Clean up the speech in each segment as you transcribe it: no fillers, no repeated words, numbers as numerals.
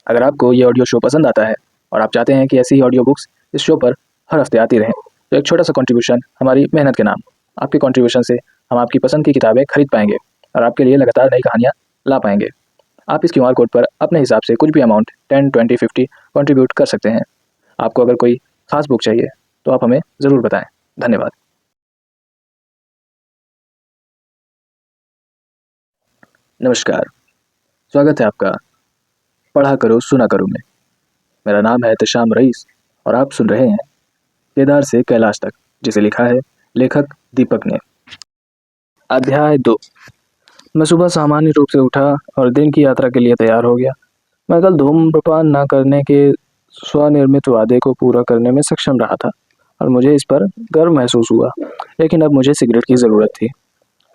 अगर आपको ये ऑडियो शो पसंद आता है और आप चाहते हैं कि ऐसी ही ऑडियो बुक्स इस शो पर हर हफ्ते आती रहें, तो एक छोटा सा कंट्रीब्यूशन हमारी मेहनत के नाम। आपके कंट्रीब्यूशन से हम आपकी पसंद की किताबें खरीद पाएंगे और आपके लिए लगातार नई कहानियाँ ला पाएंगे। आप इस QR कोड पर अपने हिसाब से कुछ भी अमाउंट 10, 20, 50 कंट्रीब्यूट कर सकते हैं। आपको अगर कोई खास बुक चाहिए तो आप हमें ज़रूर बताएं। धन्यवाद। नमस्कार, स्वागत है आपका पढ़ा करो सुना करो में। मेरा नाम है एहतशाम रईस और आप सुन रहे हैं केदार से कैलाश तक, जिसे लिखा है लेखक दीपक ने। अध्याय 2। मैं सुबह सामान्य रूप से उठा और दिन की यात्रा के लिए तैयार हो गया। मैं कल धूम्रपान न करने के स्वनिर्मित वादे को पूरा करने में सक्षम रहा था और मुझे इस पर गर्व महसूस हुआ, लेकिन अब मुझे सिगरेट की ज़रूरत थी।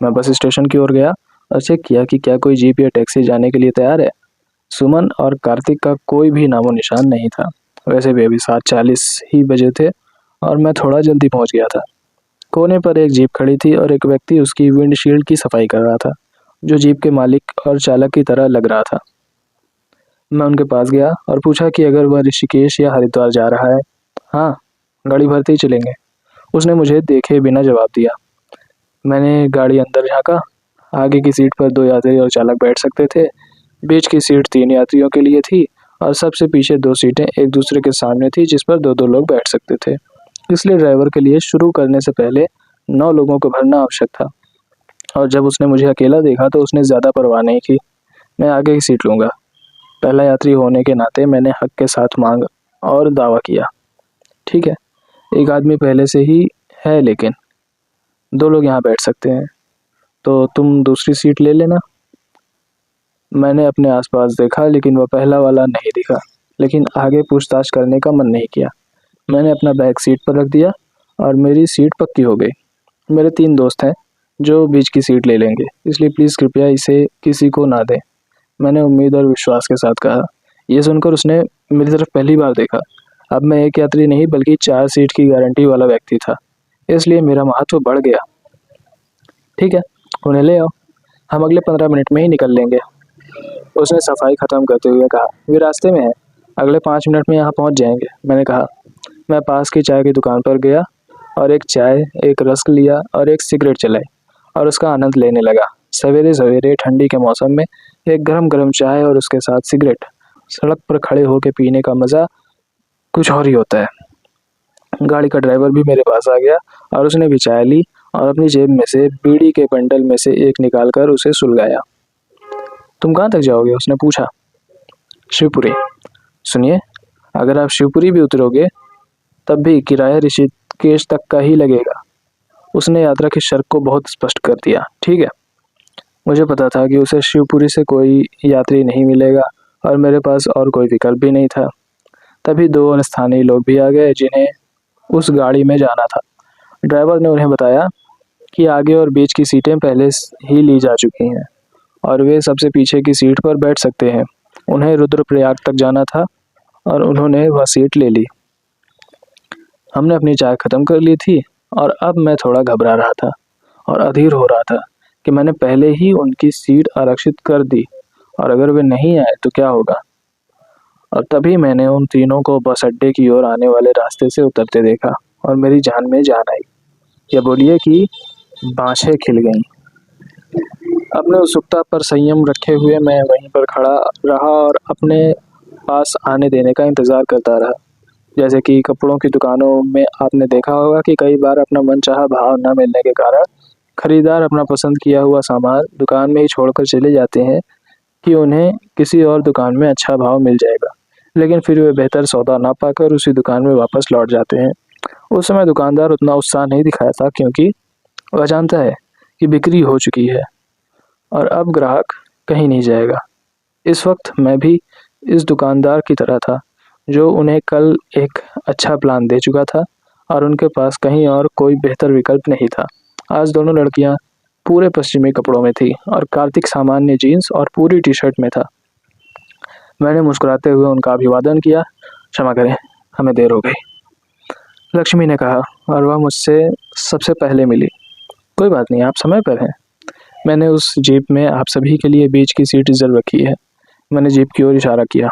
मैं बस स्टेशन की ओर गया और चेक किया कि क्या कोई जीप या टैक्सी जाने के लिए तैयार है। सुमन और कार्तिक का कोई भी नामो निशान नहीं था। वैसे भी अभी 7:40 ही बजे थे और मैं थोड़ा जल्दी पहुंच गया था। कोने पर एक जीप खड़ी थी और एक व्यक्ति उसकी विंडशील्ड की सफाई कर रहा था, जो जीप के मालिक और चालक की तरह लग रहा था। मैं उनके पास गया और पूछा कि अगर वह ऋषिकेश या हरिद्वार जा रहा है। हाँ, गाड़ी भरते ही चलेंगे, उसने मुझे देखे बिना जवाब दिया। मैंने गाड़ी अंदर झाँका। आगे की सीट पर 2 यात्री और चालक बैठ सकते थे। बीच की सीट 3 यात्रियों के लिए थी और सबसे पीछे 2 सीटें एक दूसरे के सामने थी, जिस पर 2-2 लोग बैठ सकते थे। इसलिए ड्राइवर के लिए शुरू करने से पहले 9 लोगों को भरना आवश्यक था। और जब उसने मुझे अकेला देखा तो उसने ज़्यादा परवाह नहीं की। मैं आगे की सीट लूँगा। पहला यात्री होने के नाते मैंने हक के साथ मांग और दावा किया। ठीक है, एक आदमी पहले से ही है, लेकिन 2 लोग यहाँ बैठ सकते हैं, तो तुम दूसरी सीट ले लेना। मैंने अपने आसपास देखा, लेकिन वह पहला वाला नहीं दिखा, लेकिन आगे पूछताछ करने का मन नहीं किया। मैंने अपना बैग सीट पर रख दिया और मेरी सीट पक्की हो गई। मेरे 3 दोस्त हैं जो बीच की सीट ले लेंगे, इसलिए प्लीज़ कृपया इसे किसी को ना दें, मैंने उम्मीद और विश्वास के साथ कहा। यह सुनकर उसने मेरी तरफ पहली बार देखा। अब मैं एक यात्री नहीं बल्कि 4 सीट की गारंटी वाला व्यक्ति था, इसलिए मेरा महत्व बढ़ गया। ठीक है, उन्हें ले आओ, हम अगले 15 मिनट में ही निकल लेंगे, उसने सफाई खत्म करते हुए कहा। वे रास्ते में हैं, अगले 5 मिनट में यहाँ पहुँच जाएंगे, मैंने कहा। मैं पास की चाय की दुकान पर गया और एक चाय, एक रस्क लिया और एक सिगरेट जलाई और उसका आनंद लेने लगा। सवेरे सवेरे ठंडी के मौसम में एक गरम गरम चाय और उसके साथ सिगरेट सड़क पर खड़े होकर पीने का मज़ा कुछ और ही होता है। गाड़ी का ड्राइवर भी मेरे पास आ गया और उसने भी चाय ली और अपनी जेब में से बीड़ी के बंडल में से एक निकालकर उसे सुलगाया। तुम कहाँ तक जाओगे, उसने पूछा। शिवपुरी। सुनिए, अगर आप शिवपुरी भी उतरोगे तब भी किराया ऋषिकेश तक का ही लगेगा, उसने यात्रा की शर्त को बहुत स्पष्ट कर दिया। ठीक है, मुझे पता था कि उसे शिवपुरी से कोई यात्री नहीं मिलेगा और मेरे पास और कोई विकल्प भी नहीं था। तभी 2 स्थानीय लोग भी आ गए जिन्हें उस गाड़ी में जाना था। ड्राइवर ने उन्हें बताया कि आगे और बीच की सीटें पहले ही ली जा चुकी हैं और वे सबसे पीछे की सीट पर बैठ सकते हैं। उन्हें रुद्रप्रयाग तक जाना था और उन्होंने वह सीट ले ली। हमने अपनी चाय ख़त्म कर ली थी और अब मैं थोड़ा घबरा रहा था और अधीर हो रहा था कि मैंने पहले ही उनकी सीट आरक्षित कर दी और अगर वे नहीं आए तो क्या होगा। और तभी मैंने उन तीनों को बस अड्डे की ओर आने वाले रास्ते से उतरते देखा और मेरी जान में जान आई। या बोलिए कि बाँछें खिल गईं। अपने उत्सुकता पर संयम रखे हुए मैं वहीं पर खड़ा रहा और अपने पास आने देने का इंतज़ार करता रहा। जैसे कि कपड़ों की दुकानों में आपने देखा होगा कि कई बार अपना मनचाहा भाव न मिलने के कारण खरीदार अपना पसंद किया हुआ सामान दुकान में ही छोड़कर चले जाते हैं कि उन्हें किसी और दुकान में अच्छा भाव मिल जाएगा, लेकिन फिर वे बेहतर सौदा ना पाकर उसी दुकान में वापस लौट जाते हैं। उस समय दुकानदार उतना उत्साह नहीं दिखाया था, क्योंकि वह जानता है कि बिक्री हो चुकी है और अब ग्राहक कहीं नहीं जाएगा। इस वक्त मैं भी इस दुकानदार की तरह था जो उन्हें कल एक अच्छा प्लान दे चुका था और उनके पास कहीं और कोई बेहतर विकल्प नहीं था। आज दोनों लड़कियां पूरे पश्चिमी कपड़ों में थी और कार्तिक सामान्य जीन्स और पूरी टी-शर्ट में था। मैंने मुस्कुराते हुए उनका अभिवादन किया। क्षमा करें, हमें देर हो गई, लक्ष्मी ने कहा और वह मुझसे सबसे पहले मिली। कोई बात नहीं, आप समय पर हैं। मैंने उस जीप में आप सभी के लिए बीच की सीट रिजर्व रखी है। मैंने जीप की ओर इशारा किया।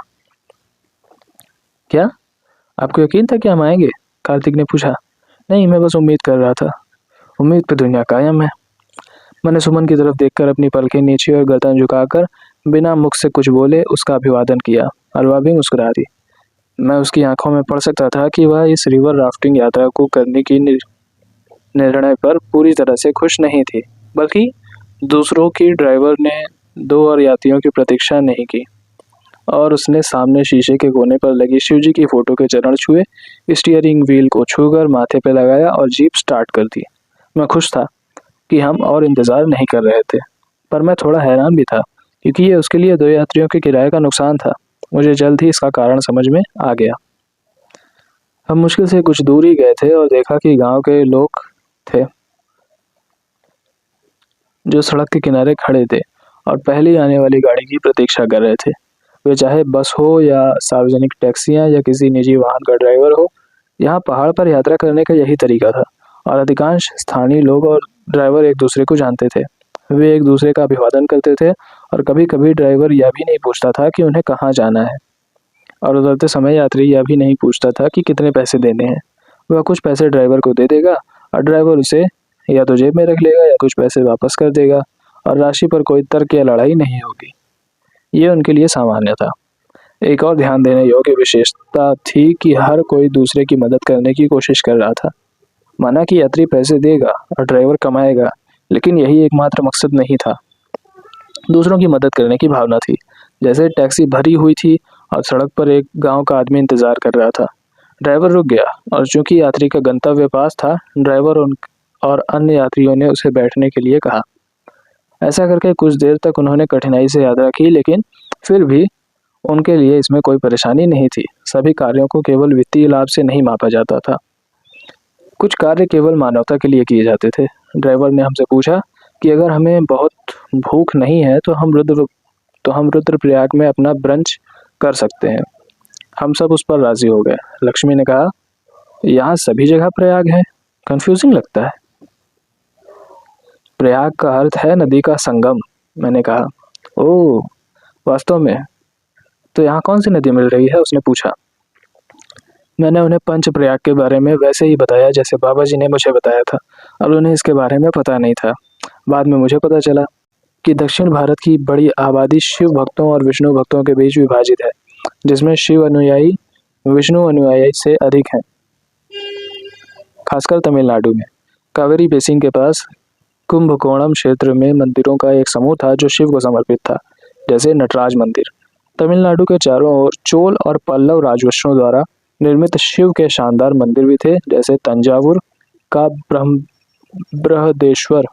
क्या आपको यकीन था कि हम आएंगे? कार्तिक ने पूछा। नहीं, मैं बस उम्मीद कर रहा था। उम्मीद पे दुनिया कायम है। मैंने सुमन की तरफ देखकर अपनी पलकें नीचे और गर्दन झुकाकर बिना मुख से कुछ बोले उसका अभिवादन किया और वह भी मुस्कुरा दी। मैं उसकी आंखों में पढ़ सकता था कि वह इस रिवर राफ्टिंग यात्रा को करने की निर्णय पर पूरी तरह से खुश नहीं थी, बल्कि दूसरों की ड्राइवर ने दो और यात्रियों की प्रतीक्षा नहीं की और उसने सामने शीशे के कोने पर लगी शिव जी की फोटो के चरण छुए, स्टीयरिंग व्हील को छूकर माथे पे लगाया और जीप स्टार्ट कर दी। मैं खुश था कि हम और इंतज़ार नहीं कर रहे थे, पर मैं थोड़ा हैरान भी था क्योंकि ये उसके लिए दो यात्रियों के किराए का नुकसान था। मुझे जल्द ही इसका कारण समझ में आ गया। हम मुश्किल से कुछ दूर ही गए थे और देखा कि गांव के लोग थे जो सड़क के किनारे खड़े थे और पहली आने वाली गाड़ी की प्रतीक्षा कर रहे थे। वे चाहे बस हो या सार्वजनिक टैक्सियां या किसी निजी वाहन का ड्राइवर हो, यहाँ पहाड़ पर यात्रा करने का यही तरीका था और अधिकांश स्थानीय लोग और ड्राइवर एक दूसरे को जानते थे। वे एक दूसरे का अभिवादन करते थे और कभी कभी ड्राइवर यह भी नहीं पूछता था कि उन्हें कहाँ जाना है, और उतरते समय यात्री यह भी नहीं पूछता था कि कितने पैसे देने हैं। वह कुछ पैसे ड्राइवर को दे देगा और ड्राइवर उसे या तो जेब में रख लेगा या कुछ पैसे वापस कर देगा और राशि पर कोई तर्क या लड़ाई नहीं होगी। ये उनके लिए सामान्य था। एक और ध्यान देने योग्य विशेषता थी कि हर कोई दूसरे की मदद करने की कोशिश कर रहा था। माना कि यात्री पैसे देगा और ड्राइवर कमाएगा, लेकिन यही एकमात्र मकसद नहीं था। दूसरों की मदद करने की भावना थी। जैसे टैक्सी भरी हुई थी और सड़क पर एक गांव का आदमी इंतजार कर रहा था। ड्राइवर रुक गया और चूंकि यात्री का गंतव्य पास था, ड्राइवर और अन्य यात्रियों ने उसे बैठने के लिए कहा। ऐसा करके कुछ देर तक उन्होंने कठिनाई से यात्रा की, लेकिन फिर भी उनके लिए इसमें कोई परेशानी नहीं थी। सभी कार्यों को केवल वित्तीय लाभ से नहीं मापा जाता था। कुछ कार्य केवल मानवता के लिए किए जाते थे। ड्राइवर ने हमसे पूछा कि अगर हमें बहुत भूख नहीं है तो हम रुद्रप्रयाग में अपना ब्रंच कर सकते हैं। हम सब उस पर राजी हो गए। लक्ष्मी ने कहा, यहाँ सभी जगह प्रयाग है, कंफ्यूजिंग लगता है। प्रयाग का अर्थ है नदी का संगम, मैंने कहा। ओह, वास्तव में? तो यहाँ कौन सी नदी मिल रही है? उसने पूछा। मैंने उन्हें पंच प्रयाग के बारे में वैसे ही बताया जैसे बाबा जी ने मुझे बताया था, और उन्हें इसके बारे में पता नहीं था। बाद में मुझे पता चला कि दक्षिण भारत की बड़ी आबादी शिव भक्तों और विष्णु भक्तों के बीच विभाजित है, जिसमें शिव अनुयायी विष्णु अनुयायी से अधिक हैं, खासकर तमिलनाडु में। कावेरी बेसिन के पास कुंभकोणम क्षेत्र में मंदिरों का एक समूह था जो शिव को समर्पित था, जैसे नटराज मंदिर। तमिलनाडु के चारों ओर चोल और पल्लव राजवंशों द्वारा निर्मित शिव के शानदार मंदिर भी थे, जैसे तंजावुर का बृहदेश्वर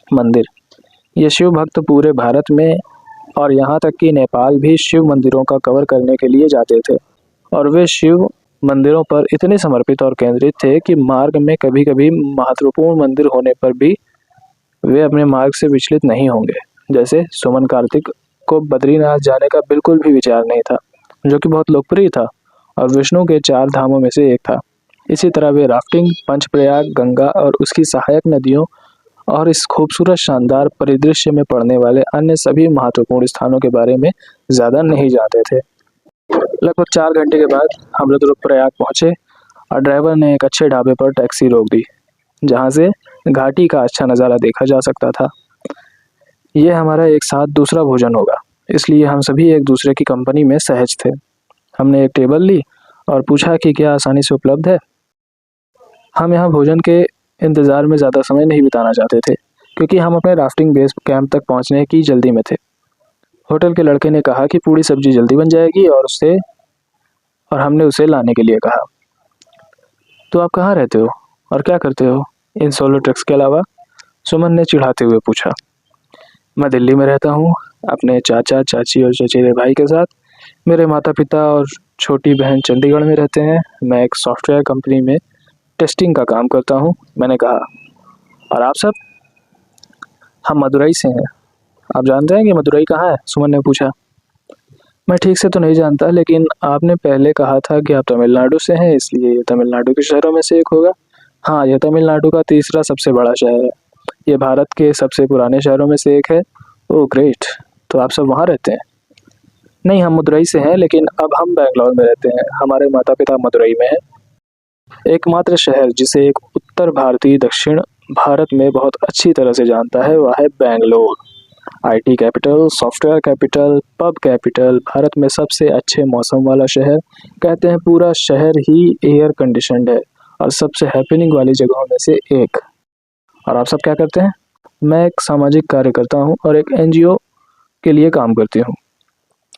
मंदिर। ये शिव भक्त पूरे भारत में और यहाँ तक कि नेपाल भी शिव मंदिरों का कवर करने के लिए जाते थे, और वे शिव मंदिरों पर इतने समर्पित और केंद्रित थे कि मार्ग में कभी कभी महत्वपूर्ण मंदिर होने पर भी वे अपने मार्ग से विचलित नहीं होंगे। जैसे सुमन कार्तिक को बद्रीनाथ जाने का बिल्कुल भी विचार नहीं था, जो कि बहुत लोकप्रिय था और विष्णु के 4 धामों में से एक था। इसी तरह वे राफ्टिंग, पंचप्रयाग, गंगा और उसकी सहायक नदियों और इस खूबसूरत शानदार परिदृश्य में पड़ने वाले अन्य सभी महत्वपूर्ण स्थानों के बारे में ज़्यादा नहीं जानते थे। लगभग 4 घंटे के बाद हम रुद्रप्रयाग पहुंचे और ड्राइवर ने एक अच्छे ढाबे पर टैक्सी रोक दी, जहां से घाटी का अच्छा नज़ारा देखा जा सकता था। यह हमारा एक साथ दूसरा भोजन होगा, इसलिए हम सभी एक दूसरे की कंपनी में सहज थे। हमने एक टेबल ली और पूछा कि क्या आसानी से उपलब्ध है। हम यहाँ भोजन के इंतज़ार में ज़्यादा समय नहीं बिताना चाहते थे, क्योंकि हम अपने राफ्टिंग बेस कैंप तक पहुँचने की जल्दी में थे। होटल के लड़के ने कहा कि पूरी सब्जी जल्दी बन जाएगी और हमने उसे लाने के लिए कहा। तो आप कहाँ रहते हो और क्या करते हो इन सोलो ट्रिप्स के अलावा? सुमन ने चिढ़ाते हुए पूछा। मैं दिल्ली में रहता हूँ, अपने चाचा, चाची और चचेरे भाई के साथ। मेरे माता पिता और छोटी बहन चंडीगढ़ में रहते हैं। मैं एक सॉफ्टवेयर कंपनी में टेस्टिंग का काम करता हूँ, मैंने कहा। और आप सब? हम मदुरई से हैं। आप जानते हैं कि मदुरई कहाँ है? सुमन ने पूछा। मैं ठीक से तो नहीं जानता, लेकिन आपने पहले कहा था कि आप तमिलनाडु से हैं, इसलिए ये तमिलनाडु के शहरों में से एक होगा। हाँ, यह तमिलनाडु का तीसरा सबसे बड़ा शहर है। ये भारत के सबसे पुराने शहरों में से एक है। ओह ग्रेट, तो आप सब वहाँ रहते हैं? नहीं, हम मदुरई से हैं, लेकिन अब हम बैंगलोर में रहते हैं। हमारे माता पिता मदुरई में हैं। एकमात्र शहर जिसे एक उत्तर भारतीय दक्षिण भारत में बहुत अच्छी तरह से जानता है वह है Bangalore. IT capital, software capital, pub capital, Bharat में सबसे अच्छे मौसम वाला शहर। कहते हैं पूरा शहर ही एयर कंडीशनड है और सबसे हैपनिंग वाली जगहों में से एक। और आप सब क्या करते हैं? मैं एक सामाजिक कार्यकर्ता हूँ और एक एनजीओ के लिए काम करती हूँ,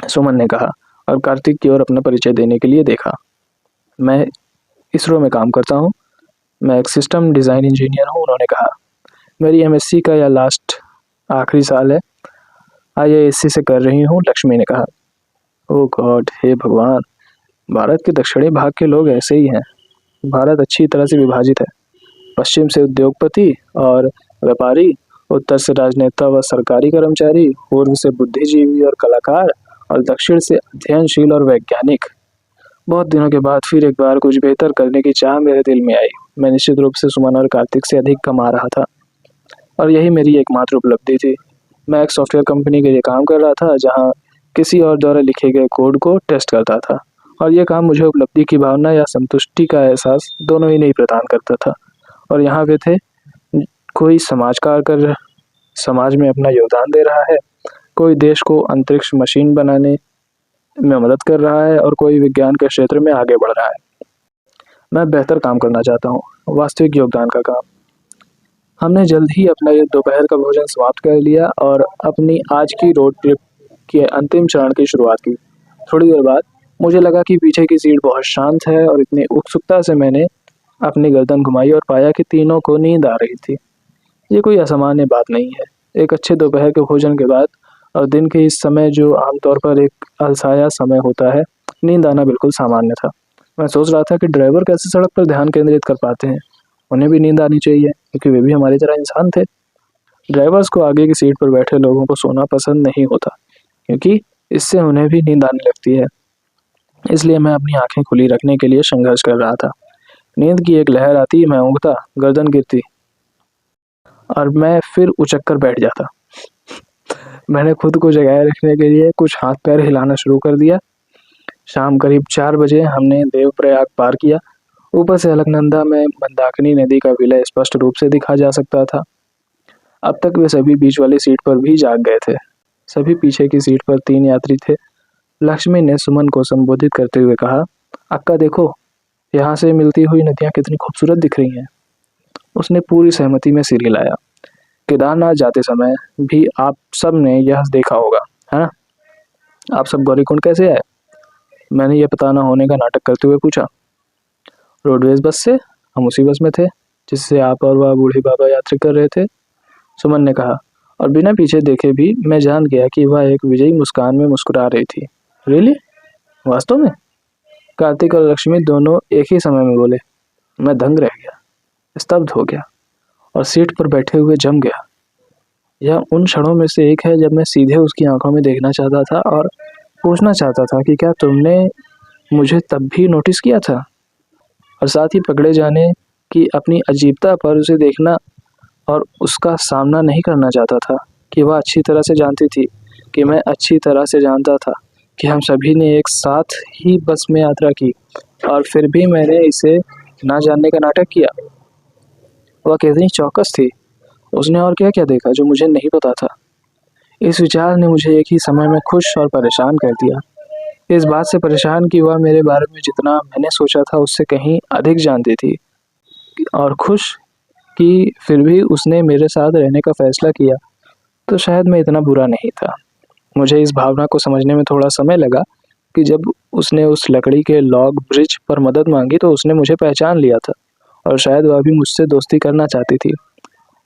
सुमन ने कहा और कार्तिक की ओर अपना परिचय देने के लिए देखा। मैं इसरो में काम करता हूँ। मैं एक सिस्टम डिज़ाइन इंजीनियर हूँ, उन्होंने कहा। मेरी एमएससी का यह लास्ट आखिरी साल है। आईआईएससी से कर रही हूँ, लक्ष्मी ने कहा। ओह गॉड, हे भगवान, भारत के दक्षिणी भाग के लोग ऐसे ही हैं। भारत अच्छी तरह से विभाजित है। पश्चिम से उद्योगपति और व्यापारी, उत्तर से राजनेता व सरकारी कर्मचारी, पूर्व से बुद्धिजीवी और कलाकार, और दक्षिण से अध्ययनशील और वैज्ञानिक। बहुत दिनों के बाद फिर एक बार कुछ बेहतर करने की चाह मेरे दिल में आई। मैं निश्चित रूप से सुमन और कार्तिक से अधिक कमा रहा था और यही मेरी एकमात्र उपलब्धि थी। मैं एक सॉफ्टवेयर कंपनी के लिए काम कर रहा था जहां किसी और द्वारा लिखे गए कोड को टेस्ट करता था, और यह काम मुझे उपलब्धि की भावना या संतुष्टि का एहसास दोनों ही नहीं प्रदान करता था। और यहाँ वे थे, कोई समाज में अपना योगदान दे रहा है, कोई देश को अंतरिक्ष मशीन बनाने में मदद कर रहा है और कोई विज्ञान के क्षेत्र में आगे बढ़ रहा है। मैं बेहतर काम करना चाहता हूँ, वास्तविक योगदान का काम। हमने जल्द ही अपना ये दोपहर का भोजन समाप्त कर लिया और अपनी आज की रोड ट्रिप के अंतिम चरण की शुरुआत की। थोड़ी देर बाद मुझे लगा कि पीछे की सीट बहुत शांत है और इतनी उत्सुकता से मैंने अपनी गर्दन घुमाई और पाया कि तीनों को नींद आ रही थी। ये कोई असामान्य बात नहीं है। एक अच्छे दोपहर के भोजन के बाद और दिन के इस समय जो आमतौर पर एक अलसाया समय होता है, नींद आना बिल्कुल सामान्य था। मैं सोच रहा था कि ड्राइवर कैसे सड़क पर ध्यान केंद्रित कर पाते हैं। उन्हें भी नींद आनी चाहिए क्योंकि वे भी हमारी तरह इंसान थे। ड्राइवर्स को आगे की सीट पर बैठे लोगों को सोना पसंद नहीं होता क्योंकि इससे उन्हें भी नींद आने लगती है। इसलिए मैं अपनी आंखें खुली रखने के लिए संघर्ष कर रहा था। नींद की एक लहर आती, मैं ऊँघता, गर्दन गिरती और मैं फिर उचक कर बैठ जाता। मैंने खुद को जगाए रखने के लिए कुछ हाथ पैर हिलाना शुरू कर दिया। शाम करीब 4 बजे हमने देवप्रयाग पार किया। ऊपर से अलकनंदा में मंदाकिनी नदी का विलय स्पष्ट रूप से दिखा जा सकता था। अब तक वे सभी बीच वाली सीट पर भी जाग गए थे। सभी पीछे की सीट पर 3 यात्री थे। लक्ष्मी ने सुमन को संबोधित करते हुए कहा, अक्का देखो, यहाँ से मिलती हुई नदियाँ कितनी खूबसूरत दिख रही हैं। उसने पूरी सहमति में सिर हिलाया। केदारनाथ जाते समय भी आप सब ने यह देखा होगा, है ना? आप सब गौरीकुंड कैसे आए? मैंने यह पता न होने का नाटक करते हुए पूछा। रोडवेज बस से, हम उसी बस में थे जिससे आप और वह बूढ़ी बाबा यात्रा कर रहे थे, सुमन ने कहा, और बिना पीछे देखे भी मैं जान गया कि वह एक विजयी मुस्कान में मुस्कुरा रही थी। रियली? वास्तव में? कार्तिक और लक्ष्मी दोनों एक ही समय में बोले। मैं दंग रह गया, स्तब्ध हो गया और सीट पर बैठे हुए जम गया। यह उन क्षणों में से एक है जब मैं सीधे उसकी आंखों में देखना चाहता था और पूछना चाहता था कि क्या तुमने मुझे तब भी नोटिस किया था? और साथ ही पकड़े जाने की अपनी अजीबता पर उसे देखना और उसका सामना नहीं करना चाहता था कि वह अच्छी तरह से जानती थी कि मैं अच्छी तरह से जानता था कि हम सभी ने एक साथ ही बस में यात्रा की और फिर भी मैंने इसे ना जानने का नाटक किया। वह कितनी चौकस थी। उसने और क्या क्या देखा जो मुझे नहीं पता था। इस विचार ने मुझे एक ही समय में खुश और परेशान कर दिया। इस बात से परेशान कि वह मेरे बारे में जितना मैंने सोचा था उससे कहीं अधिक जानती थी, और खुश कि फिर भी उसने मेरे साथ रहने का फैसला किया तो शायद मैं इतना बुरा नहीं था। मुझे इस भावना को समझने में थोड़ा समय लगा कि जब उसने उस लकड़ी के लॉग ब्रिज पर मदद मांगी तो उसने मुझे पहचान लिया था और शायद वह भी मुझसे दोस्ती करना चाहती थी।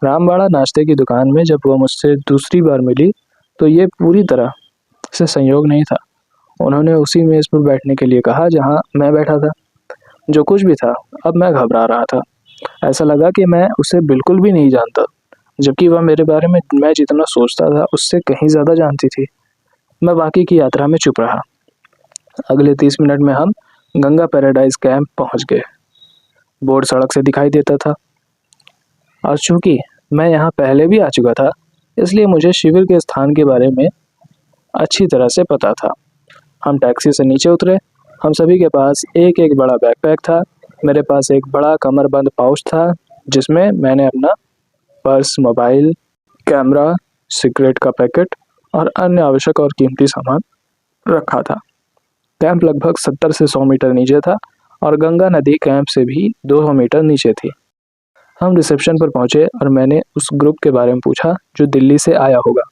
रामबाड़ा नाश्ते की दुकान में जब वह मुझसे दूसरी बार मिली तो ये पूरी तरह से संयोग नहीं था। उन्होंने उसी मेज़ पर बैठने के लिए कहा जहां मैं बैठा था। जो कुछ भी था, अब मैं घबरा रहा था। ऐसा लगा कि मैं उसे बिल्कुल भी नहीं जानता, जबकि वह मेरे बारे में मैं जितना सोचता था उससे कहीं ज़्यादा जानती थी। मैं बाकी की यात्रा में चुप रहा। अगले 30 मिनट में हम गंगा पैराडाइज कैंप पहुंच गए। बोर्ड सड़क से दिखाई देता था और चूंकि मैं यहाँ पहले भी आ चुका था, इसलिए मुझे शिविर के स्थान के बारे में अच्छी तरह से पता था। हम टैक्सी से नीचे उतरे। हम सभी के पास एक एक बड़ा बैकपैक था। मेरे पास एक बड़ा कमरबंद पाउच था जिसमें मैंने अपना पर्स, मोबाइल, कैमरा, सिगरेट का पैकेट और अन्य आवश्यक और कीमती सामान रखा था। कैंप लगभग 70 से 100 मीटर नीचे था और गंगा नदी कैंप से भी 200 मीटर नीचे थी। हम रिसेप्शन पर पहुंचे और मैंने उस ग्रुप के बारे में पूछा जो दिल्ली से आया होगा।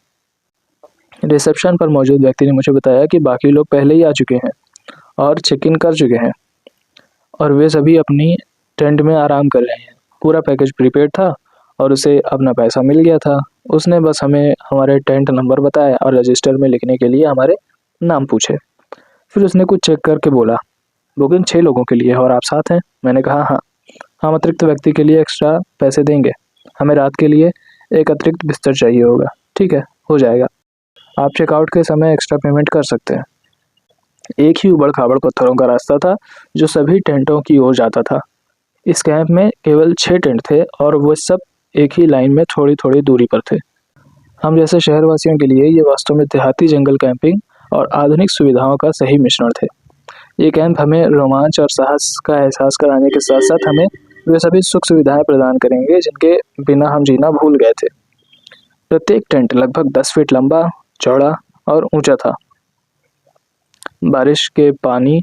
रिसेप्शन पर मौजूद व्यक्ति ने मुझे बताया कि बाकी लोग पहले ही आ चुके हैं और चेक इन कर चुके हैं और वे सभी अपनी टेंट में आराम कर रहे हैं। पूरा पैकेज प्रीपेड था और उसे अपना पैसा मिल गया था। उसने बस हमें हमारे टेंट नंबर बताया और रजिस्टर में लिखने के लिए हमारे नाम पूछे। फिर उसने कुछ चेक करके बोला, बुकिंग 6 लोगों के लिए है और आप साथ हैं? मैंने कहा हाँ। हम अतिरिक्त व्यक्ति के लिए एक्स्ट्रा पैसे देंगे। हमें रात के लिए एक अतिरिक्त बिस्तर चाहिए होगा। ठीक है, हो जाएगा। आप चेकआउट के समय एक्स्ट्रा पेमेंट कर सकते हैं। एक ही उबड़ खाबड़ पत्थरों का रास्ता था जो सभी टेंटों की ओर जाता था। इस कैंप में केवल 6 टेंट थे और वो सब एक ही लाइन में थोड़ी थोड़ी दूरी पर थे। हम जैसे शहरवासियों के लिए ये वास्तव में देहाती जंगल कैंपिंग और आधुनिक सुविधाओं का सही मिश्रण थे। ये कैंप हमें रोमांच और साहस का एहसास कराने के साथ साथ हमें वे सभी सुख सुविधाएं प्रदान करेंगे जिनके बिना हम जीना भूल गए थे। प्रत्येक टेंट लगभग 10 फीट लंबा, चौड़ा और ऊंचा था। बारिश के पानी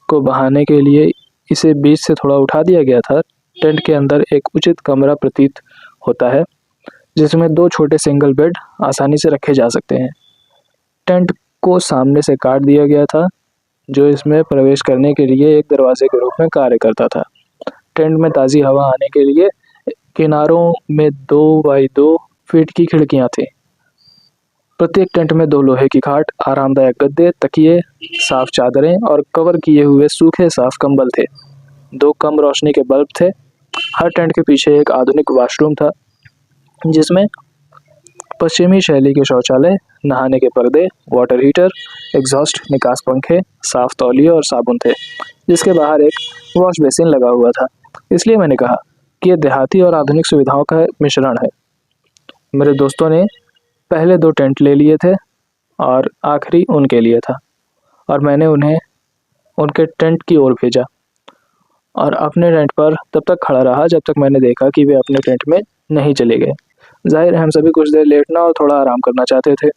को बहाने के लिए इसे बीच से थोड़ा उठा दिया गया था। टेंट के अंदर एक उचित कमरा प्रतीत होता है जिसमें 2 छोटे सिंगल बेड आसानी से रखे जा सकते हैं। टेंट को सामने से काट दिया गया था जो इसमें प्रवेश करने के लिए एक दरवाजे के रूप में कार्य करता था। टेंट में ताज़ी हवा आने के लिए किनारों में 2 बाई 2 फीट की खिड़कियां थी। प्रत्येक टेंट में 2 लोहे की खाट, आरामदायक गद्दे, तकिए, साफ चादरें और कवर किए हुए सूखे साफ कंबल थे। 2 कम रोशनी के बल्ब थे। हर टेंट के पीछे एक आधुनिक वॉशरूम था जिसमें पश्चिमी शैली के शौचालय, नहाने के पर्दे, वाटर हीटर, एग्जॉस्ट निकास पंखे, साफ तौलिए और साबुन थे जिसके बाहर एक वॉश बेसिन लगा हुआ था। इसलिए मैंने कहा कि यह देहाती और आधुनिक सुविधाओं का मिश्रण है। मेरे दोस्तों ने पहले 2 टेंट ले लिए थे और आखिरी उनके लिए था और मैंने उन्हें उनके टेंट की ओर भेजा और अपने टेंट पर तब तक खड़ा रहा जब तक मैंने देखा कि वे अपने टेंट में नहीं चले गए। जाहिर है हम सभी कुछ देर लेटना और थोड़ा आराम करना चाहते थे।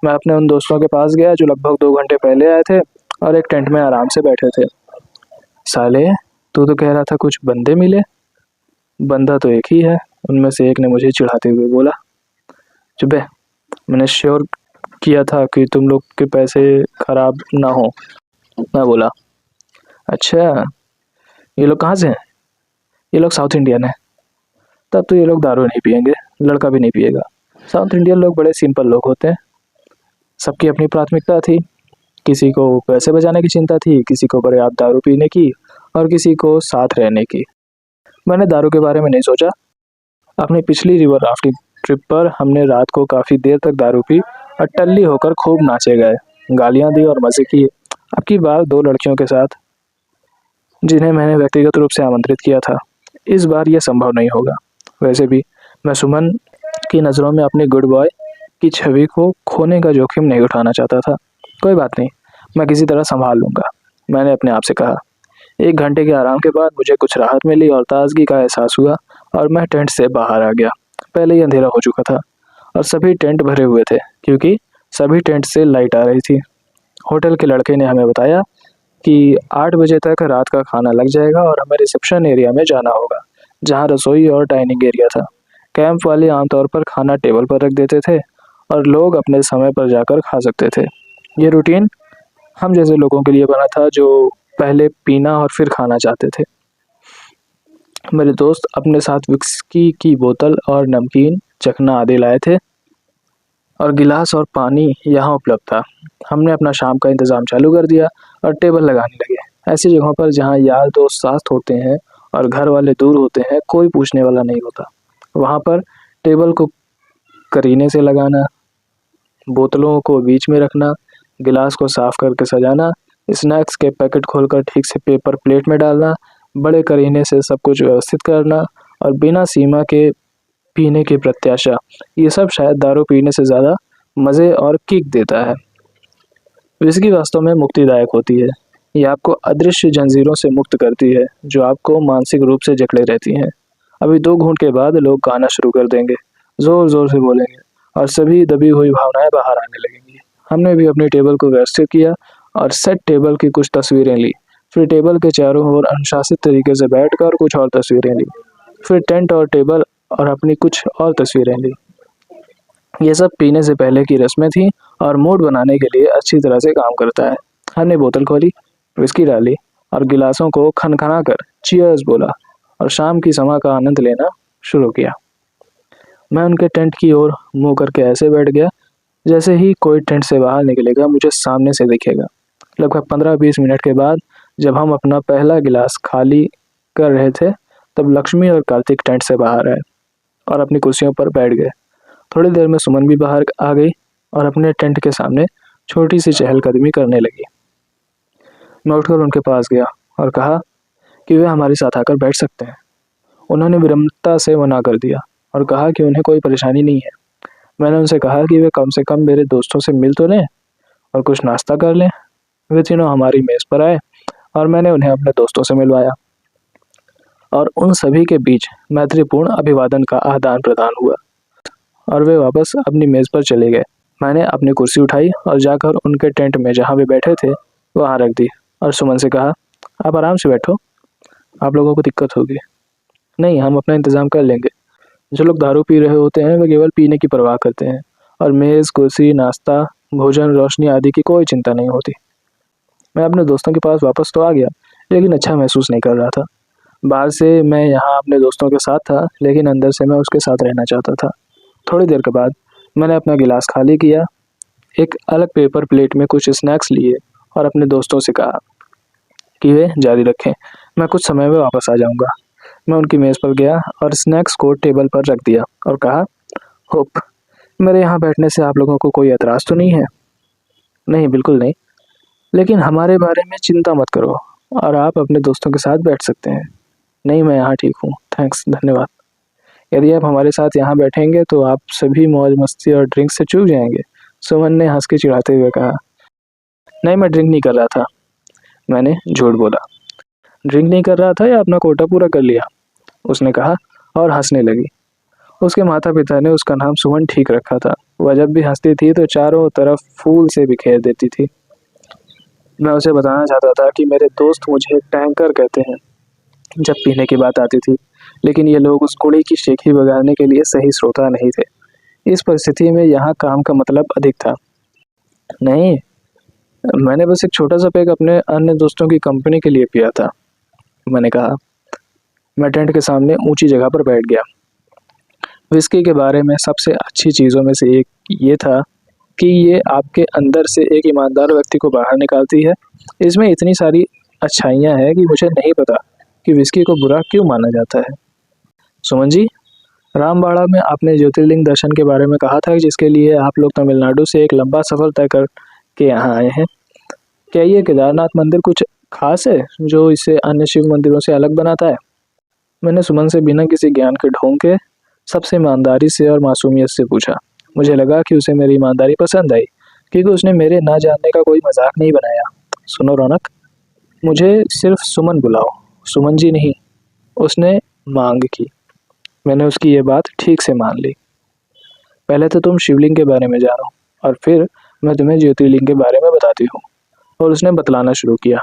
मैं अपने उन दोस्तों के पास गया जो लगभग 2 घंटे पहले आए थे और एक टेंट में आराम से बैठे थे। साले, तू तो कह रहा था कुछ बंदे मिले। बंदा तो एक ही है, उनमें से एक ने मुझे चिढ़ाते हुए बोला। चुप है, मैंने श्योर किया था कि तुम लोग के पैसे खराब ना हो। मैं बोला, अच्छा ये लोग कहाँ से हैं? ये लोग साउथ इंडियन है। तब तो ये लोग दारू नहीं पियेंगे, लड़का भी नहीं पिएगा। साउथ इंडियन लोग बड़े सिंपल लोग होते हैं। सबकी अपनी प्राथमिकता थी। किसी को पैसे बचाने की चिंता थी, किसी को पर्याप्त दारू पीने की और किसी को साथ रहने की। मैंने दारू के बारे में नहीं सोचा। अपनी पिछली रिवर राफ्टिंग ट्रिप पर हमने रात को काफ़ी देर तक दारू पी और टल्ली होकर खूब नाचे गए, गालियाँ दी और मज़े किए। अब की बार 2 लड़कियों के साथ जिन्हें मैंने व्यक्तिगत रूप से आमंत्रित किया था। इस बार यह संभव नहीं होगा। वैसे भी मैं सुमन की नज़रों में अपने गुड बॉय की छवि को खोने का जोखिम नहीं उठाना चाहता था। कोई बात नहीं, मैं किसी तरह संभाल लूँगा, मैंने अपने आप से कहा। 1 घंटे के आराम के बाद मुझे कुछ राहत मिली और ताजगी का एहसास हुआ और मैं टेंट से बाहर आ गया। पहले ही अंधेरा हो चुका था और सभी टेंट भरे हुए थे क्योंकि सभी टेंट से लाइट आ रही थी। होटल के लड़के ने हमें बताया कि 8 बजे तक रात का खाना लग जाएगा और हमें रिसेप्शन एरिया में जाना होगा जहां रसोई और डाइनिंग एरिया था। कैंप वाले आमतौर पर खाना टेबल पर रख देते थे और लोग अपने समय पर जाकर खा सकते थे। ये रूटीन हम जैसे लोगों के लिए बना था जो पहले पीना और फिर खाना चाहते थे। मेरे दोस्त अपने साथ विस्की की बोतल और नमकीन, चखना आदि लाए थे और गिलास और पानी यहाँ उपलब्ध था। हमने अपना शाम का इंतज़ाम चालू कर दिया और टेबल लगाने लगे। ऐसी जगहों पर जहाँ यार दोस्त साथ होते हैं और घर वाले दूर होते हैं, कोई पूछने वाला नहीं होता। वहाँ पर टेबल को करीने से लगाना, बोतलों को बीच में रखना, गिलास को साफ करके सजाना, स्नैक्स के पैकेट खोलकर ठीक से पेपर प्लेट में डालना, बड़े करीने से सब कुछ व्यवस्थित करना और बिना सीमा के पीने की प्रत्याशा, ये सब शायद दारू पीने से ज़्यादा मज़े और किक देता है। विस्की वास्तव में मुक्तिदायक होती है। ये आपको अदृश्य जंजीरों से मुक्त करती है जो आपको मानसिक रूप से जकड़े रहती हैं। अभी 2 घूंट के बाद लोग गाना शुरू कर देंगे, ज़ोर-ज़ोर से बोलेंगे और सभी दबी हुई भावनाएँ बाहर आने लगेंगी। हमने भी अपनी टेबल को व्यवस्थित किया और सेट टेबल की कुछ तस्वीरें ली। फिर टेबल के चारों ओर अनुशासित तरीके से बैठकर कुछ और तस्वीरें ली। फिर टेंट और टेबल और अपनी कुछ और तस्वीरें ली। ये सब पीने से पहले की रस्में थीं और मूड बनाने के लिए अच्छी तरह से काम करता है। हमने बोतल खोली, विस्की डाली और गिलासों को खनखनाकर चीयर्स बोला और शाम की समा का आनंद लेना शुरू किया। मैं उनके टेंट की ओर मुंह करके ऐसे बैठ गया जैसे ही कोई टेंट से बाहर निकलेगा मुझे सामने से दिखेगा। लगभग 15-20 मिनट के बाद जब हम अपना पहला गिलास खाली कर रहे थे तब लक्ष्मी और कार्तिक टेंट से बाहर आए और अपनी कुर्सियों पर बैठ गए। थोड़ी देर में सुमन भी बाहर आ गई और अपने टेंट के सामने छोटी सी चहलकदमी करने लगी। मैं उठकर उनके पास गया और कहा कि वे हमारे साथ आकर बैठ सकते हैं। उन्होंने विनम्रता से मना कर दिया और कहा कि उन्हें कोई परेशानी नहीं है। मैंने उनसे कहा कि वे कम से कम मेरे दोस्तों से मिल तो लें और कुछ नाश्ता कर लें। वे तीनों हमारी मेज़ पर आए और मैंने उन्हें अपने दोस्तों से मिलवाया और उन सभी के बीच मैत्रीपूर्ण अभिवादन का आदान प्रदान हुआ और वे वापस अपनी मेज़ पर चले गए। मैंने अपनी कुर्सी उठाई और जाकर उनके टेंट में जहाँ वे बैठे थे वहाँ रख दी और सुमन से कहा, आप आराम से बैठो, आप लोगों को दिक्कत होगी। नहीं, हम अपना इंतज़ाम कर लेंगे। जो लोग दारू पी रहे होते हैं वे केवल पीने की परवाह करते हैं और मेज़, कुर्सी, नाश्ता, भोजन, रोशनी आदि की कोई चिंता नहीं होती। मैं अपने दोस्तों के पास वापस तो आ गया लेकिन अच्छा महसूस नहीं कर रहा था। बाहर से मैं यहाँ अपने दोस्तों के साथ था लेकिन अंदर से मैं उसके साथ रहना चाहता था। थोड़ी देर के बाद मैंने अपना गिलास खाली किया, एक अलग पेपर प्लेट में कुछ स्नैक्स लिए और अपने दोस्तों से कहा कि वे जारी रखें, मैं कुछ समय में वापस आ जाऊँगा। मैं उनकी मेज़ पर गया और स्नैक्स को टेबल पर रख दिया और कहा, होप मेरे यहाँ बैठने से आप लोगों को कोई एतराज़ तो नहीं है? नहीं, बिल्कुल नहीं, लेकिन हमारे बारे में चिंता मत करो और आप अपने दोस्तों के साथ बैठ सकते हैं। नहीं, मैं यहाँ ठीक हूँ, थैंक्स, धन्यवाद। यदि आप हमारे साथ यहाँ बैठेंगे तो आप सभी मौज मस्ती और ड्रिंक से चूक जाएंगे, सुमन ने हंस के चिढ़ाते हुए कहा। नहीं, मैं ड्रिंक नहीं कर रहा था, मैंने झूठ बोला। ड्रिंक नहीं कर रहा था या अपना कोटा पूरा कर लिया? उसने कहा और हंसने लगी। उसके माता पिता ने उसका नाम सुमन ठीक रखा था। वह जब भी हंसती थी तो चारों तरफ फूल से बिखेर देती थी। मैं उसे बताना चाहता था कि मेरे दोस्त मुझे टैंकर कहते हैं जब पीने की बात आती थी, लेकिन ये लोग उस कुड़ी की शेखी बगाड़ने के लिए सही श्रोता नहीं थे। इस परिस्थिति में यहाँ काम का मतलब अधिक था। नहीं, मैंने बस एक छोटा सा पैक अपने अन्य दोस्तों की कंपनी के लिए पिया था, मैंने कहा। मैं टेंट के सामने ऊंची जगह पर बैठ गया। विस्की के बारे में सबसे अच्छी चीज़ों में से एक ये था कि ये आपके अंदर से एक ईमानदार व्यक्ति को बाहर निकालती है। इसमें इतनी सारी अच्छाइयाँ हैं कि मुझे नहीं पता कि विस्की को बुरा क्यों माना जाता है। सुमन जी, रामबाड़ा में आपने ज्योतिर्लिंग दर्शन के बारे में कहा था जिसके लिए आप लोग तमिलनाडु से एक लंबा सफ़र तय कर के यहाँ आए हैं। क्या ये केदारनाथ मंदिर कुछ खास है जो इसे अन्य शिव मंदिरों से अलग बनाता है? मैंने सुमन से बिना किसी ज्ञान के ढोंग के सबसे ईमानदारी से और मासूमियत से पूछा। मुझे लगा कि उसे मेरी ईमानदारी पसंद आई क्योंकि उसने मेरे ना जानने का कोई मजाक नहीं बनाया। सुनो रौनक, मुझे सिर्फ सुमन बुलाओ, सुमन जी नहीं, उसने मांग की। मैंने उसकी ये बात ठीक से मान ली। पहले तो तुम शिवलिंग के बारे में जानो और फिर मैं तुम्हें ज्योतिर्लिंग के बारे में बताती हूँ। और उसने बतलाना शुरू किया।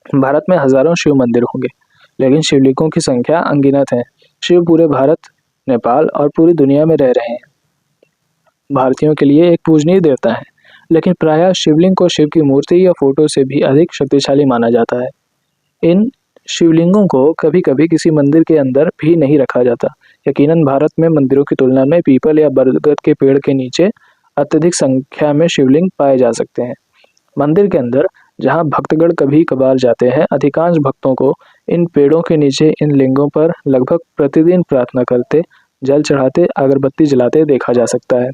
भारत में हजारों शिव मंदिर होंगे लेकिन शिवलिंगों की संख्या अनगिनत है। शिव पूरे भारत, नेपाल और पूरी दुनिया में रह रहे हैं। भारतीयों के लिए एक पूजनीय देवता है लेकिन प्रायः शिवलिंग को शिव की मूर्ति या फोटो से भी अधिक शक्तिशाली माना जाता है। इन शिवलिंगों को कभी कभी किसी मंदिर के अंदर भी नहीं रखा जाता। यकीनन भारत में मंदिरों की तुलना में पीपल या बरगद के पेड़ के नीचे अत्यधिक संख्या में शिवलिंग पाए जा सकते हैं। मंदिर के अंदर जहां भक्तगण कभी कभार जाते हैं, अधिकांश भक्तों को इन पेड़ों के नीचे इन लिंगों पर लगभग प्रतिदिन प्रार्थना करते, जल चढ़ाते, अगरबत्ती जलाते देखा जा सकता है।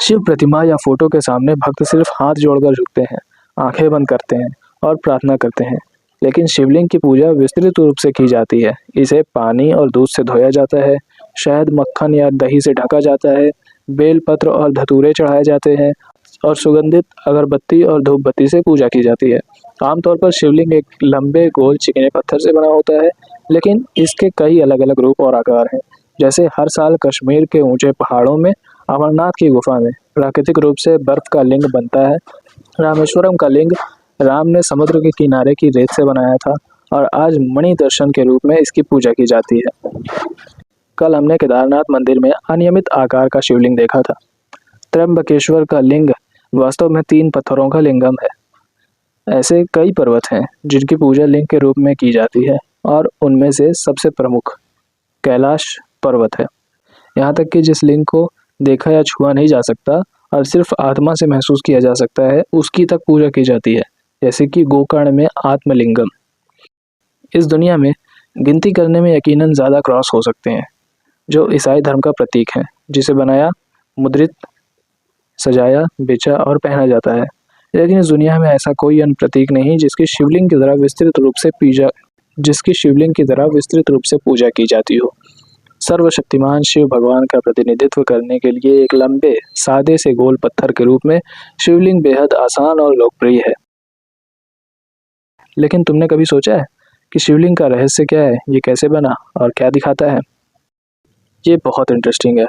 शिव प्रतिमा या फोटो के सामने भक्त सिर्फ हाथ जोड़कर झुकते हैं, आंखें बंद करते हैं और प्रार्थना करते हैं। लेकिन शिवलिंग की पूजा विस्तृत रूप से की जाती है। इसे पानी और दूध से धोया जाता है, शहद, मक्खन या दही से ढका जाता है, बेल पत्र और धतूरे चढ़ाए जाते हैं, और सुगंधित अगरबत्ती और धूप बत्ती से पूजा की जाती है। आमतौर पर शिवलिंग एक लंबे गोल चिकने पत्थर से बना होता है, लेकिन इसके कई अलग अलग रूप और आकार हैं। जैसे हर साल कश्मीर के ऊंचे पहाड़ों में अमरनाथ की गुफा में प्राकृतिक रूप से बर्फ का लिंग बनता है। रामेश्वरम का लिंग राम ने समुद्र के किनारे की रेत से बनाया था और आज मणि दर्शन के रूप में इसकी पूजा की जाती है। कल हमने केदारनाथ मंदिर में अनियमित आकार का शिवलिंग देखा था। त्र्यंबकेश्वर का लिंग वास्तव में 3 पत्थरों का लिंगम है। ऐसे कई पर्वत हैं जिनकी पूजा लिंग के रूप में की जाती है और उनमें से सबसे प्रमुख कैलाश पर्वत है। यहाँ तक कि जिस लिंग को देखा या छुआ नहीं जा सकता और सिर्फ आत्मा से महसूस किया जा सकता है, उसकी तक पूजा की जाती है, जैसे कि गोकर्ण में आत्मलिंगम। इस दुनिया में गिनती करने में यकीनन ज़्यादा क्रॉस हो सकते हैं, जो ईसाई धर्म का प्रतीक है, जिसे बनाया, मुद्रित, सजाया, बेचा और पहना जाता है। लेकिन इस दुनिया में ऐसा कोई अन्य प्रतीक नहीं जिसकी शिवलिंग की तरह विस्तृत रूप से पूजा की जाती हो। सर्वशक्तिमान शिव भगवान का प्रतिनिधित्व करने के लिए एक लंबे सादे से गोल पत्थर के रूप में शिवलिंग बेहद आसान और लोकप्रिय है। लेकिन तुमने कभी सोचा है कि शिवलिंग का रहस्य क्या है, ये कैसे बना और क्या दिखाता है? ये बहुत इंटरेस्टिंग है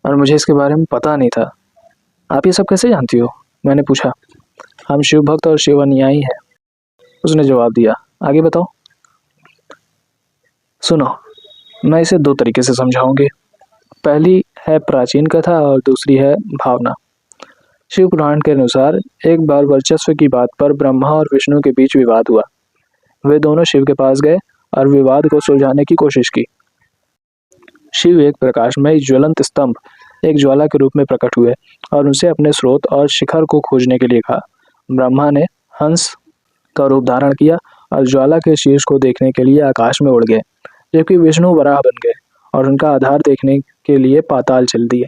और मुझे इसके बारे में पता नहीं था। आप ये सब कैसे जानती हो? मैंने पूछा। हम शिव भक्त और शिव अनुयायी हैं, उसने जवाब दिया। आगे बताओ। सुनो, मैं इसे 2 तरीके से समझाऊंगी। पहली है प्राचीन कथा और दूसरी है भावना। शिव पुराण के अनुसार एक बार वर्चस्व की बात पर ब्रह्मा और विष्णु के बीच विवाद हुआ। वे दोनों शिव के पास गए और विवाद को सुलझाने की कोशिश की। शिव एक प्रकाशमय ज्वलंत स्तंभ, एक ज्वाला के रूप में प्रकट हुए और उनसे अपने स्रोत और शिखर को खोजने के लिए कहा। ब्रह्मा ने हंस का रूप धारण किया और ज्वाला के शीर्ष को देखने के लिए आकाश में उड़ गए, जबकि विष्णु वराह बन गए और उनका आधार देखने के लिए पाताल चल दिए।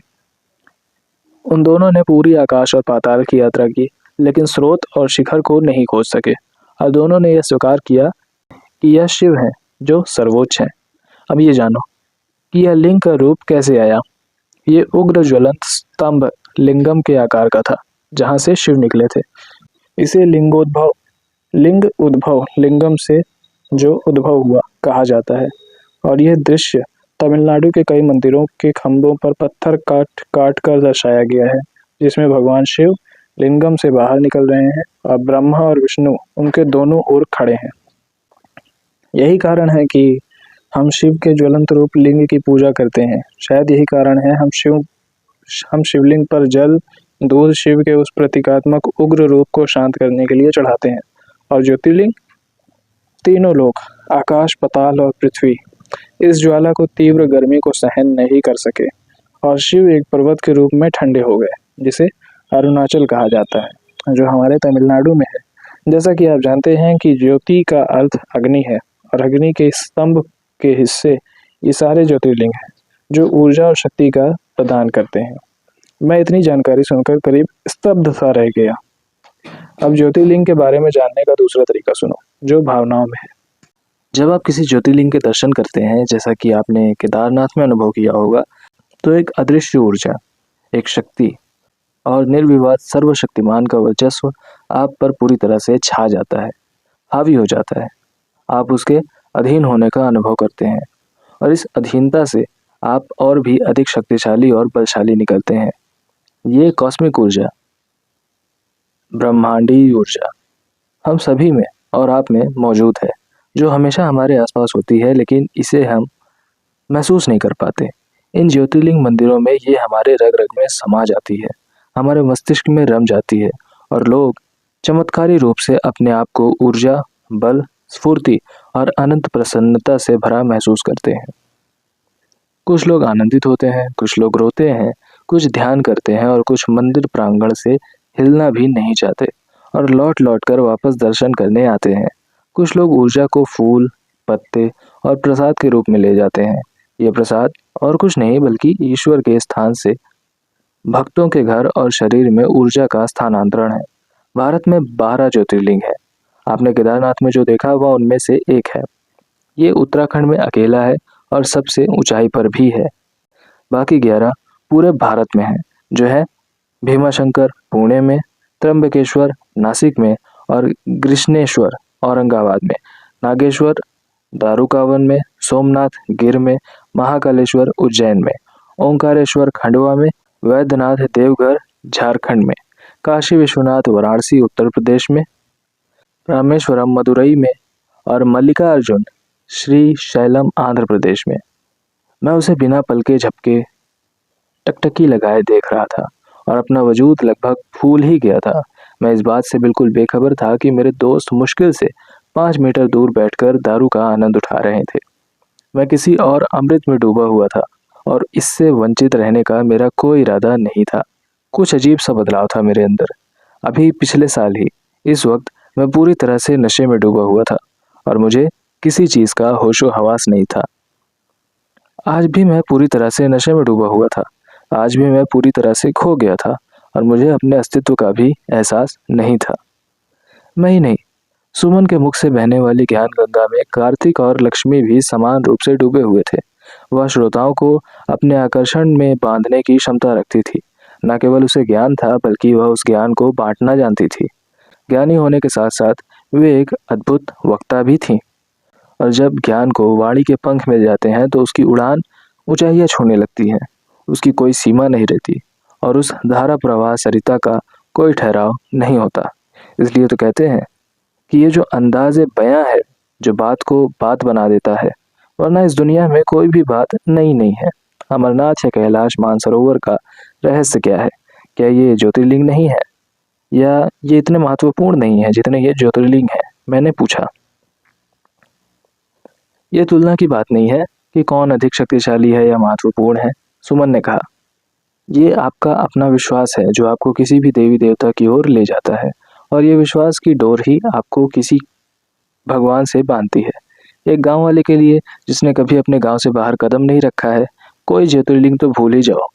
उन दोनों ने पूरी आकाश और पाताल की यात्रा की, लेकिन स्रोत और शिखर को नहीं खोज सके और दोनों ने यह स्वीकार किया कि यह शिव है जो सर्वोच्च है। अब ये जानो कि यह लिंग का रूप कैसे आया। ये उग्र ज्वलंत स्तंभ लिंगम के आकार का था, जहाँ से शिव निकले थे। इसे लिंग उद्भव लिंगम से जो उद्भव हुआ कहा जाता है और यह दृश्य तमिलनाडु के कई मंदिरों के खंभों पर पत्थर काट काट कर दर्शाया गया है, जिसमें भगवान शिव लिंगम से बाहर निकल रहे हैं और ब्रह्मा और विष्णु उनके दोनों ओर खड़े हैं। यही कारण है कि हम शिव के ज्वलंत रूप लिंग की पूजा करते हैं। शायद यही कारण है हम शिवलिंग पर जल, दूध शिव के उस प्रतीकात्मक उग्र रूप को शांत करने के लिए चढ़ाते हैं। और ज्योतिर्लिंग, तीनों लोक, आकाश, पाताल और पृथ्वी, इस ज्वाला को तीव्र गर्मी को सहन नहीं कर सके और शिव एक पर्वत के रूप में ठंडे हो गए, जिसे अरुणाचल कहा जाता है, जो हमारे तमिलनाडु में है। जैसा कि आप जानते हैं कि ज्योति का अर्थ अग्नि है और अग्नि के स्तंभ के हिस्से ये सारे ज्योतिर्लिंग हैं, जो ऊर्जा और शक्ति का प्रदान करते हैं। मैं इतनी जानकारी सुनकर करीब स्तब्ध सा रह गया। अब ज्योतिर्लिंग के बारे में जानने का दूसरा तरीका सुनो, जो भावनाओं में है। जब आप किसी ज्योतिर्लिंग के दर्शन करते हैं, जैसा कि आपने केदारनाथ में अनुभव किया होगा, तो एक अदृश्य ऊर्जा, एक शक्ति और निर्विवाद सर्वशक्तिमान का वर्चस्व आप पर पूरी तरह से छा जाता है, हावी हो जाता है। आप उसके अधीन होने का अनुभव करते हैं और इस अधीनता से आप और भी अधिक शक्तिशाली और बलशाली निकलते हैं। ये कॉस्मिक ऊर्जा, ब्रह्मांडीय ऊर्जा हम सभी में और आप में मौजूद है, जो हमेशा हमारे आसपास होती है, लेकिन इसे हम महसूस नहीं कर पाते। इन ज्योतिर्लिंग मंदिरों में ये हमारे रग रग में समा जाती है, हमारे मस्तिष्क में रम जाती है और लोग चमत्कारी रूप से अपने आप को ऊर्जा, बल, स्फूर्ति और अनंत प्रसन्नता से भरा महसूस करते हैं। कुछ लोग आनंदित होते हैं, कुछ लोग रोते हैं, कुछ ध्यान करते हैं और कुछ मंदिर प्रांगण से हिलना भी नहीं चाहते और लौट लौट कर वापस दर्शन करने आते हैं। कुछ लोग ऊर्जा को फूल, पत्ते और प्रसाद के रूप में ले जाते हैं। ये प्रसाद और कुछ नहीं बल्कि ईश्वर के स्थान से भक्तों के घर और शरीर में ऊर्जा का स्थानांतरण है। भारत में 12 ज्योतिर्लिंग है। आपने केदारनाथ में जो देखा वह उनमें से एक है। ये उत्तराखंड में अकेला है और सबसे ऊंचाई पर भी है। बाकी 11 पूरे भारत में है, जो है भीमाशंकर पुणे में, त्र्यंबकेश्वर नासिक में और कृष्णेश्वर औरंगाबाद में, नागेश्वर दारुकावन में, सोमनाथ गिर में, महाकालेश्वर उज्जैन में, ओंकारेश्वर खंडवा में, वैद्यनाथ देवघर झारखंड में, काशी विश्वनाथ वाराणसी उत्तर प्रदेश में, रामेश्वरम मदुरई में और मल्लिकार्जुन श्री शैलम आंध्र प्रदेश में। मैं उसे बिना पलके झपके टकटकी लगाए देख रहा था और अपना वजूद लगभग भूल ही गया था। मैं इस बात से बिल्कुल बेखबर था कि मेरे दोस्त मुश्किल से 5 मीटर दूर बैठकर दारू का आनंद उठा रहे थे। मैं किसी और अमृत में डूबा हुआ था और इससे वंचित रहने का मेरा कोई इरादा नहीं था। कुछ अजीब सा बदलाव था मेरे अंदर। अभी पिछले साल ही इस वक्त मैं पूरी तरह से नशे में डूबा हुआ था और मुझे किसी चीज़ का होशो हवास नहीं था। आज भी मैं पूरी तरह से नशे में डूबा हुआ था। आज भी मैं पूरी तरह से खो गया था और मुझे अपने अस्तित्व का भी एहसास नहीं था। मैं ही नहीं, सुमन के मुख से बहने वाली ज्ञान गंगा में कार्तिक और लक्ष्मी भी समान रूप से डूबे हुए थे। वह श्रोताओं को अपने आकर्षण में बांधने की क्षमता रखती थी। न केवल उसे ज्ञान था बल्कि वह उस ज्ञान को बांटना जानती थी। ज्ञानी होने के साथ साथ वे एक अद्भुत वक्ता भी थीं और जब ज्ञान को वाणी के पंख मिल जाते हैं तो उसकी उड़ान ऊंचाइयां छूने लगती हैं। उसकी कोई सीमा नहीं रहती और उस धारा प्रवाह सरिता का कोई ठहराव नहीं होता। इसलिए तो कहते हैं कि ये जो अंदाज़े बयां है जो बात को बात बना देता है, वरना इस दुनिया में कोई भी बात नई नहीं है। अमरनाथ या कैलाश मानसरोवर का रहस्य क्या है? क्या ये ज्योतिर्लिंग नहीं है या ये इतने महत्वपूर्ण नहीं है जितने ये ज्योतिर्लिंग है? मैंने पूछा। ये तुलना की बात नहीं है कि कौन अधिक शक्तिशाली है या महत्वपूर्ण है, सुमन ने कहा। ये आपका अपना विश्वास है जो आपको किसी भी देवी देवता की ओर ले जाता है और ये विश्वास की डोर ही आपको किसी भगवान से बांधती है। एक गांव वाले के लिए जिसने कभी अपने गांव से बाहर कदम नहीं रखा है, कोई ज्योतिर्लिंग तो भूल ही जाओ।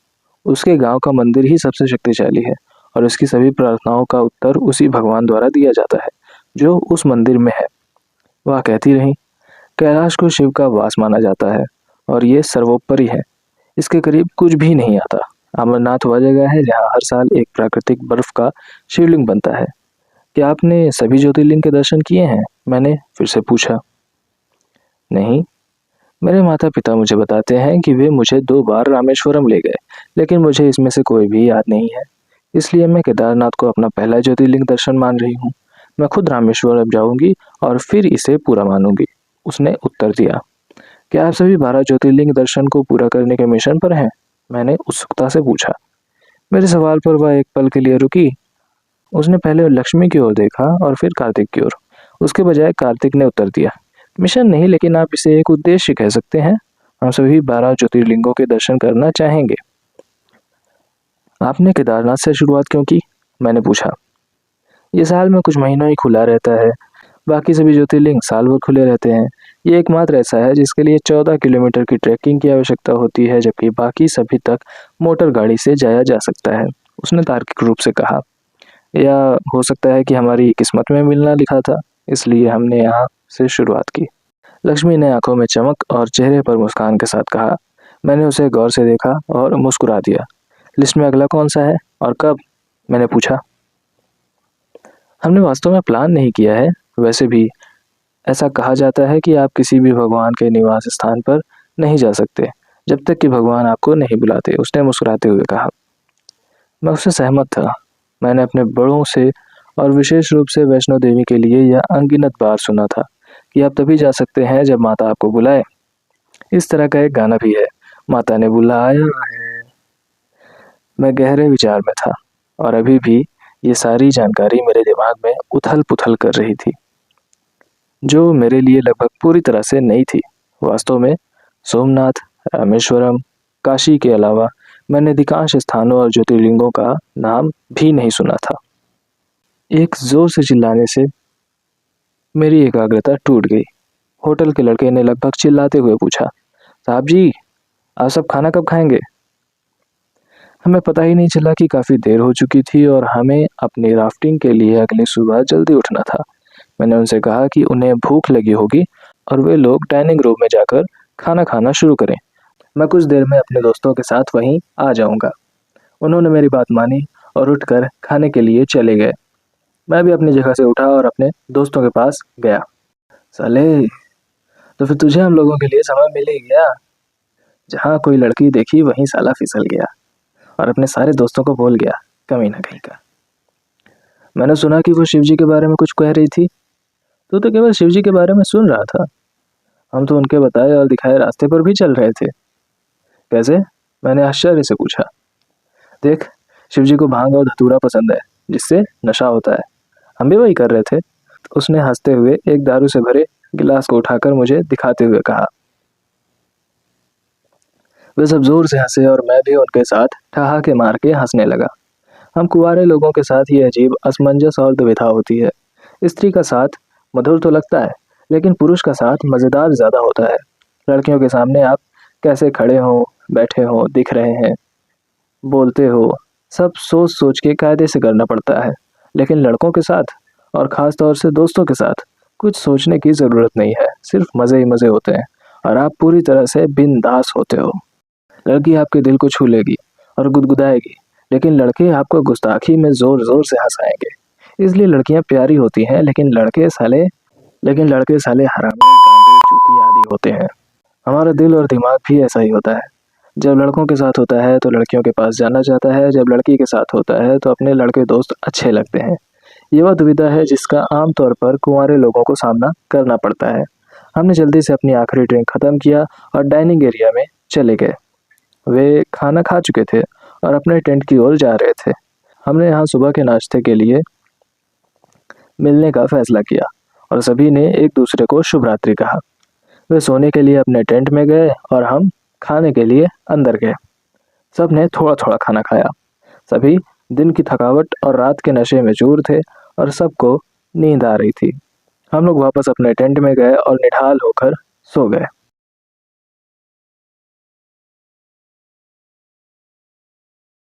उसके गांव का मंदिर ही सबसे शक्तिशाली है और उसकी सभी प्रार्थनाओं का उत्तर उसी भगवान द्वारा दिया जाता है जो उस मंदिर में है। वह कहती रही, कैलाश को शिव का वास माना जाता है और ये सर्वोपरि है। इसके करीब कुछ भी नहीं आता। अमरनाथ वह जगह है जहाँ हर साल एक प्राकृतिक बर्फ का शिवलिंग बनता है। क्या आपने सभी ज्योतिर्लिंग के दर्शन किए हैं? मैंने फिर से पूछा। नहीं, मेरे माता पिता मुझे बताते हैं कि वे मुझे 2 बार रामेश्वरम ले गए, लेकिन मुझे इसमें से कोई भी याद नहीं है। इसलिए मैं केदारनाथ को अपना पहला ज्योतिर्लिंग दर्शन मान रही हूँ। मैं खुद रामेश्वरम जाऊंगी और फिर इसे पूरा मानूंगी, उसने उत्तर दिया। क्या आप सभी 12 ज्योतिर्लिंग दर्शन को पूरा करने के मिशन पर हैं? मैंने उत्सुकता से पूछा। मेरे सवाल पर वह एक पल के लिए रुकी। उसने पहले लक्ष्मी की ओर देखा और फिर कार्तिक की ओर। उसके बजाय कार्तिक ने उत्तर दिया, मिशन नहीं, लेकिन आप इसे एक उद्देश्य कह सकते हैं। हम सभी 12 ज्योतिर्लिंगों के दर्शन करना चाहेंगे। आपने केदारनाथ से शुरुआत क्यों की? मैंने पूछा। ये साल में कुछ महीनों ही खुला रहता है, बाकी सभी ज्योतिर्लिंग साल भर खुले रहते हैं। ये एकमात्र ऐसा है जिसके लिए 14 किलोमीटर की ट्रैकिंग की आवश्यकता होती है, जबकि बाकी सभी तक मोटर गाड़ी से जाया जा सकता है, उसने तार्किक रूप से कहा। या हो सकता है कि हमारी किस्मत में मिलना लिखा था, इसलिए हमने यहाँ से शुरुआत की। लक्ष्मी ने आंखों में चमक और चेहरे पर मुस्कान के साथ कहा। मैंने उसे गौर से देखा और मुस्कुरा दिया। लिस्ट में अगला कौन सा है और कब? मैंने पूछा। हमने वास्तव में प्लान नहीं किया है। वैसे भी ऐसा कहा जाता है कि आप किसी भी भगवान के निवास स्थान पर नहीं जा सकते जब तक कि भगवान आपको नहीं बुलाते, उसने मुस्कुराते हुए कहा। मैं उससे सहमत था। मैंने अपने बड़ों से और विशेष रूप से वैष्णो देवी के लिए यह अनगिनत बार सुना था कि आप तभी जा सकते हैं जब माता आपको बुलाए। इस तरह का एक गाना भी है, माता ने बुलाया है। मैं गहरे विचार में था और अभी भी ये सारी जानकारी मेरे दिमाग में उथल पुथल कर रही थी, जो मेरे लिए लगभग पूरी तरह से नई थी। वास्तव में सोमनाथ, रामेश्वरम, काशी के अलावा मैंने अधिकांश स्थानों और ज्योतिर्लिंगों का नाम भी नहीं सुना था। एक जोर से चिल्लाने से मेरी एकाग्रता टूट गई। होटल के लड़के ने लगभग चिल्लाते हुए पूछा, साहब जी, आप सब खाना कब खाएंगे? हमें पता ही नहीं चला कि काफ़ी देर हो चुकी थी और हमें अपनी राफ्टिंग के लिए अगली सुबह जल्दी उठना था। मैंने उनसे कहा कि उन्हें भूख लगी होगी और वे लोग डाइनिंग रूम में जाकर खाना खाना शुरू करें। मैं कुछ देर में अपने दोस्तों के साथ वहीं आ जाऊंगा। उन्होंने मेरी बात मानी और उठकर खाने के लिए चले गए। मैं भी अपनी जगह से उठा और अपने दोस्तों के पास गया। साले, तो फिर तुझे हम लोगों के लिए समय मिल ही गया। जहाँ कोई लड़की देखी वहीं साला फिसल गया और अपने सारे दोस्तों को भूल गया, कमीना कहीं का। मैंने सुना कि वो शिवजी के बारे में कुछ कह रही थी। तू तो केवल शिवजी के बारे में सुन रहा था। हम तो उनके बताए और दिखाए रास्ते पर भी चल रहे थे। कैसे? मैंने आश्चर्य से पूछा। देख, शिवजी को भांग और धतूरा पसंद है, जिससे नशा होता है। हम भी वही कर रहे थे। तो उसने हंसते हुए एक दारू से भरे गिलास को उठाकर मुझे दिखाते हुए कहा। वे सब जोर से हंसे और मैं भी उनके साथ ठहाके मार के हंसने लगा। हम कुंवारे लोगों के साथ ये अजीब असमंजस और दुविधा होती है। स्त्री का साथ मधुर तो लगता है, लेकिन पुरुष का साथ मज़ेदार ज़्यादा होता है। लड़कियों के सामने आप कैसे खड़े हो, बैठे हो, दिख रहे हैं, बोलते हो, सब सोच सोच के कायदे से करना पड़ता है। लेकिन लड़कों के साथ और ख़ास तौर से दोस्तों के साथ कुछ सोचने की ज़रूरत नहीं है। सिर्फ मज़े ही मज़े होते हैं और आप पूरी तरह से बिंदास होते हो। लड़की आपके दिल को छू लेगी और गुदगुदाएगी, लेकिन लड़के आपको गुस्ताखी में जोर जोर से हंसाएंगे। इसलिए लड़कियां प्यारी होती हैं, लेकिन लड़के साले हरामी, गांडे, चूती आदि होते हैं। हमारा दिल और दिमाग भी ऐसा ही होता है। जब लड़कों के साथ होता है तो लड़कियों के पास जाना चाहता है, जब लड़की के साथ होता है तो अपने लड़के दोस्त अच्छे लगते हैं। ये वह दुविधा है जिसका आमतौर पर कुंवारे लोगों को सामना करना पड़ता है। हमने जल्दी से अपनी आखिरी ड्रिंक खत्म किया और डाइनिंग एरिया में चले गए। वे खाना खा चुके थे और अपने टेंट की ओर जा रहे थे। हमने यहाँ सुबह के नाश्ते के लिए मिलने का फैसला किया और सभी ने एक दूसरे को शुभ रात्रि कहा। वे सोने के लिए अपने टेंट में गए और हम खाने के लिए अंदर गए। सब ने थोड़ा थोड़ा खाना खाया। सभी दिन की थकावट और रात के नशे में चूर थे और सबको नींद आ रही थी। हम लोग वापस अपने टेंट में गए और निढाल होकर सो गए।